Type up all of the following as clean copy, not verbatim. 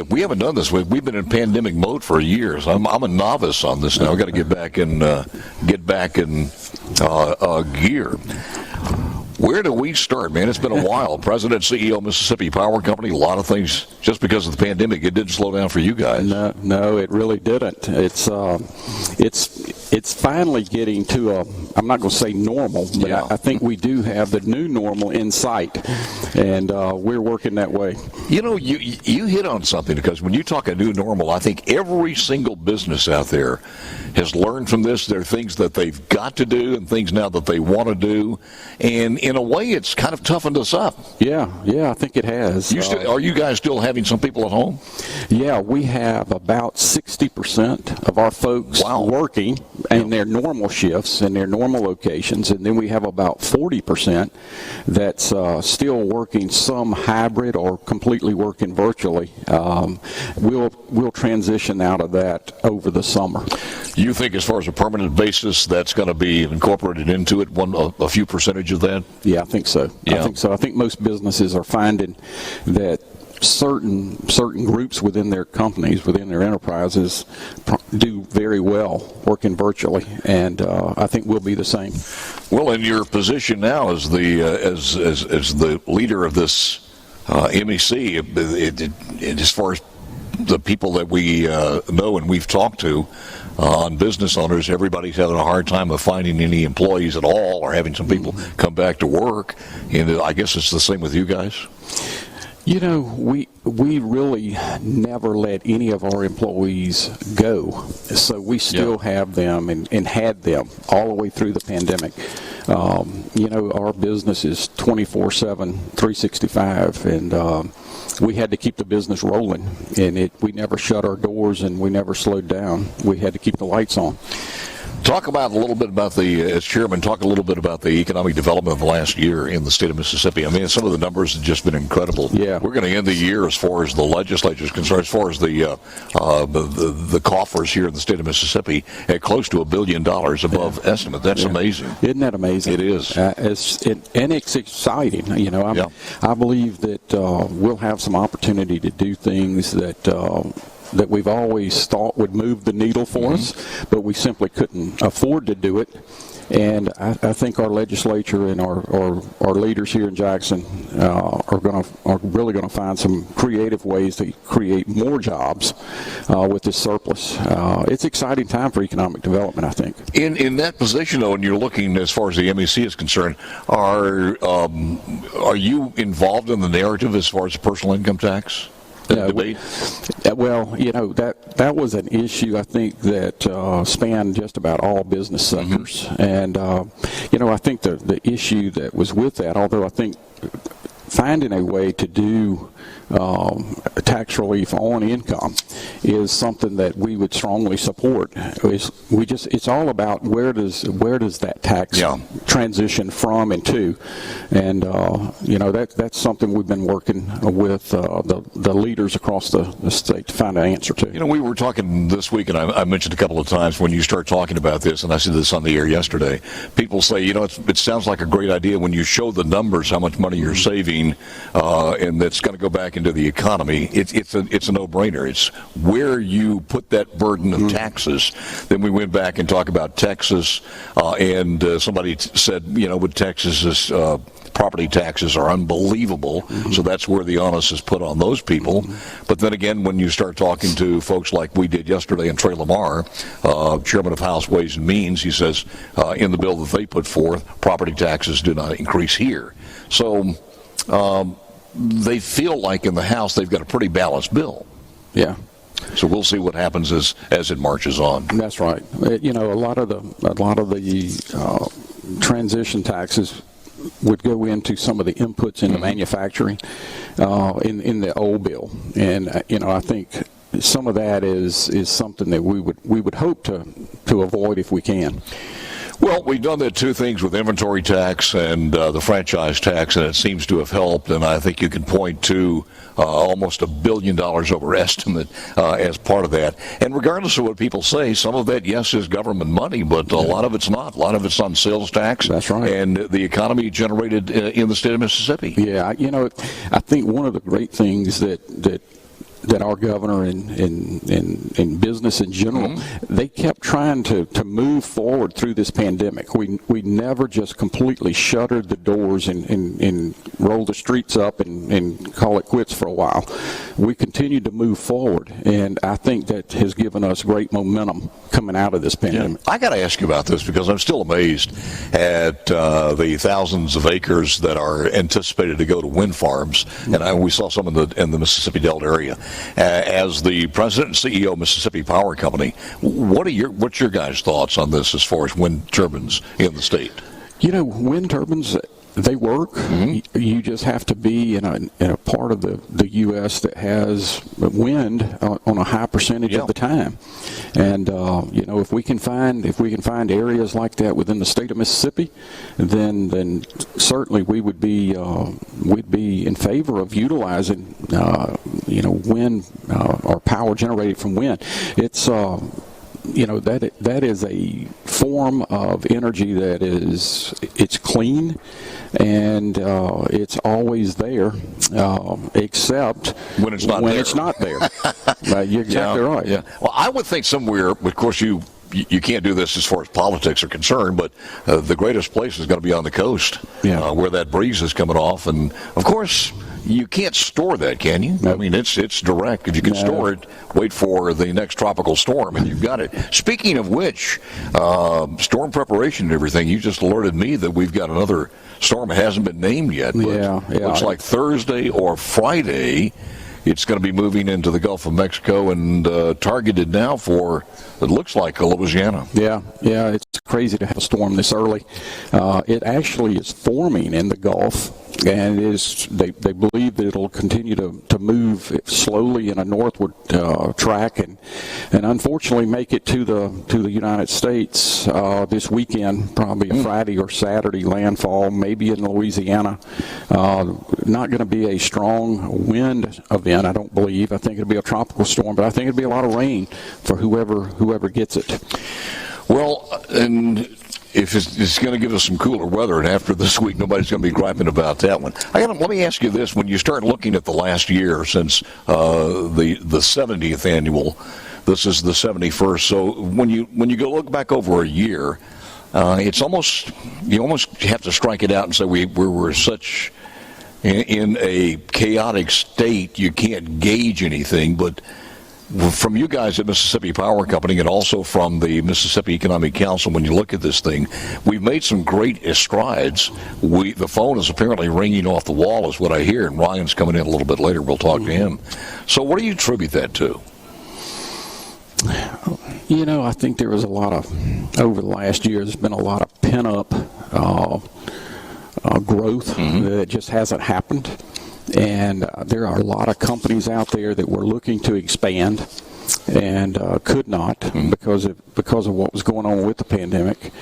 We haven't done this. We've been in pandemic mode for years. I'm a novice on this now. I've got to get back in gear. Where do we start, man? It's been a while. President, CEO, Mississippi Power Company, a lot of things. Just because of the pandemic, it didn't slow down for you guys. No, it really didn't. It's finally getting to I'm not going to say normal, but yeah. I think we do have the new normal in sight, and we're working that way. You know, you hit on something, because when you talk a new normal, I think every single business out there has learned from this. There are things that they've got to do and things now that they want to do, and in a way, it's kind of toughened us up. Yeah, I think it has. Are you guys still having some people at home? Yeah, we have about 60% of our folks working in their normal shifts in their normal locations, and then we have about 40% that's still working some hybrid or completely working virtually. We'll transition out of that over the summer. You think, as far as a permanent basis, that's going to be incorporated into it, a few percentage of that? Yeah, I think so. Yeah. I think most businesses are finding that certain groups within their companies, within their enterprises, do very well working virtually, and I think we'll be the same. Well, in your position now as the leader of this MEC, as far as the people that we know and we've talked to on business owners, everybody's having a hard time of finding any employees at all, or having some people come back to work. And I guess it's the same with you guys. You know, we really never let any of our employees go, so we still have them and had them all the way through the pandemic. You know, our business is 24/7, 365, and we had to keep the business rolling, and we never shut our doors and we never slowed down. We had to keep the lights on. Talk about a little bit about as chairman, talk a little bit about the economic development of the last year in the state of Mississippi. I mean, some of the numbers have just been incredible. Yeah. We're going to end the year, as far as the legislature is concerned, as far as the coffers here in the state of Mississippi, at close to $1 billion above estimate. That's amazing. Isn't that amazing? It is. And it's exciting. You know, I believe that we'll have some opportunity to do things that we've always thought would move the needle for us, but we simply couldn't afford to do it. And I think our legislature and our leaders here in Jackson are really going to find some creative ways to create more jobs with this surplus. It's an exciting time for economic development, I think. In that position, though, and you're looking, as far as the MEC is concerned, are you involved in the narrative as far as the personal income tax? Well, you know, that was an issue, I think, that spanned just about all business sectors. And, you know, I think the issue that was with that, although I think finding a way to do tax relief on income is something that we would strongly support. It's all about where does that tax transition from and to, and you know, that's something we've been working with the leaders across the state to find an answer to. You know, we were talking this week, and I mentioned a couple of times when you start talking about this, and I said this on the air yesterday. People say, you know, it sounds like a great idea when you show the numbers how much money you're saving, and that's going to go back into the economy. It's a no-brainer. It's where you put that burden of taxes. Then we went back and talked about Texas, and somebody said, you know, with Texas, property taxes are unbelievable, so that's where the onus is put on those people. But then again, when you start talking to folks like we did yesterday, and Trey Lamar, chairman of House Ways and Means, he says in the bill that they put forth, property taxes do not increase here. So they feel like in the House they've got a pretty balanced bill. Yeah. So we'll see what happens as it marches on. That's right. You know, a lot of the transition taxes would go into some of the inputs into manufacturing in the old bill, and you know, I think some of that is something that we would hope to avoid if we can. Well, we've done the two things with inventory tax and the franchise tax, and it seems to have helped. And I think you can point to almost $1 billion over estimate as part of that. And regardless of what people say, some of that, yes, is government money, but a lot of it's not. A lot of it's on sales tax. That's right. And the economy generated in the state of Mississippi. Yeah, you know, I think one of the great things that that our governor and business in general, they kept trying to move forward through this pandemic. We never just completely shuttered the doors and rolled the streets up and call it quits for a while. We continued to move forward, and I think that has given us great momentum coming out of this pandemic. I got to ask you about this because I'm still amazed at the thousands of acres that are anticipated to go to wind farms, and we saw some in the Mississippi Delta area. As the president and CEO of Mississippi Power Company, what's your guys' thoughts on this as far as wind turbines in the state? Wind turbines, they work. You just have to be in a part of the U.S. that has wind on a high percentage of the time. And if we can find areas like that within the state of Mississippi, then certainly we would be we'd be in favor of utilizing wind or power generated from wind. It's that is a form of energy that it's clean and it's always there, except when it's not there. You're exactly right. Yeah. Well, I would think somewhere, of course, you can't do this as far as politics are concerned, but the greatest place is going to be on the coast, where that breeze is coming off, and of course. You can't store that, can you? No. I mean, it's direct. If you can store it, wait for the next tropical storm, and you've got it. Speaking of which, storm preparation and everything, you just alerted me that we've got another storm. It hasn't been named yet, but looks like Thursday or Friday it's going to be moving into the Gulf of Mexico and targeted now for, it looks like, Louisiana. Yeah, it's crazy to have a storm this early. It actually is forming in the Gulf, and they believe that it'll continue to move slowly in a northward track and unfortunately make it to the United States this weekend, probably a Friday or Saturday landfall, maybe in Louisiana. Not going to be a strong wind event, I don't believe. I think it'll be a tropical storm, but I think it'll be a lot of rain for whoever gets it. Well, and if it's going to give us some cooler weather, and after this week, nobody's going to be griping about that one. Let me ask you this: when you start looking at the last year since the 70th annual, this is the 71st. So when you go look back over a year, it's almost have to strike it out and say we were such in a chaotic state you can't gauge anything, but. From you guys at Mississippi Power Company and also from the Mississippi Economic Council, when you look at this thing, we've made some great strides. The phone is apparently ringing off the wall is what I hear, and Ryan's coming in a little bit later. We'll talk to him. So what do you attribute that to? I think there was a lot of, over the last year, there's been a lot of pent-up growth that just hasn't happened. And there are a lot of companies out there that were looking to expand and could not because of what was going on with the pandemic.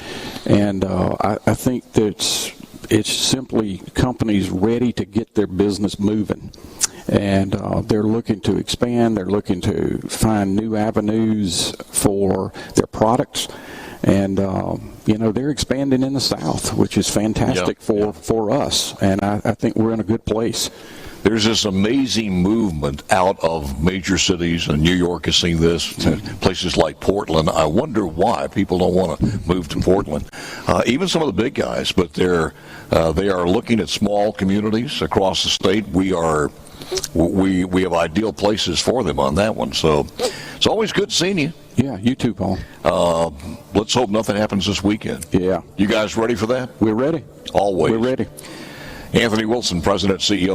And I think that it's simply companies ready to get their business moving. And they're looking to expand. They're looking to find new avenues for their products. And, they're expanding in the South, which is fantastic for us. And I think we're in a good place. There's this amazing movement out of major cities, and New York is seeing this, places like Portland. I wonder why people don't want to move to Portland. Even some of the big guys, but they are looking at small communities across the state. We have ideal places for them on that one. So it's always good seeing you. Yeah, you too, Paul. Let's hope nothing happens this weekend. Yeah. You guys ready for that? We're ready. Always. We're ready. Anthony Wilson, President, CEO.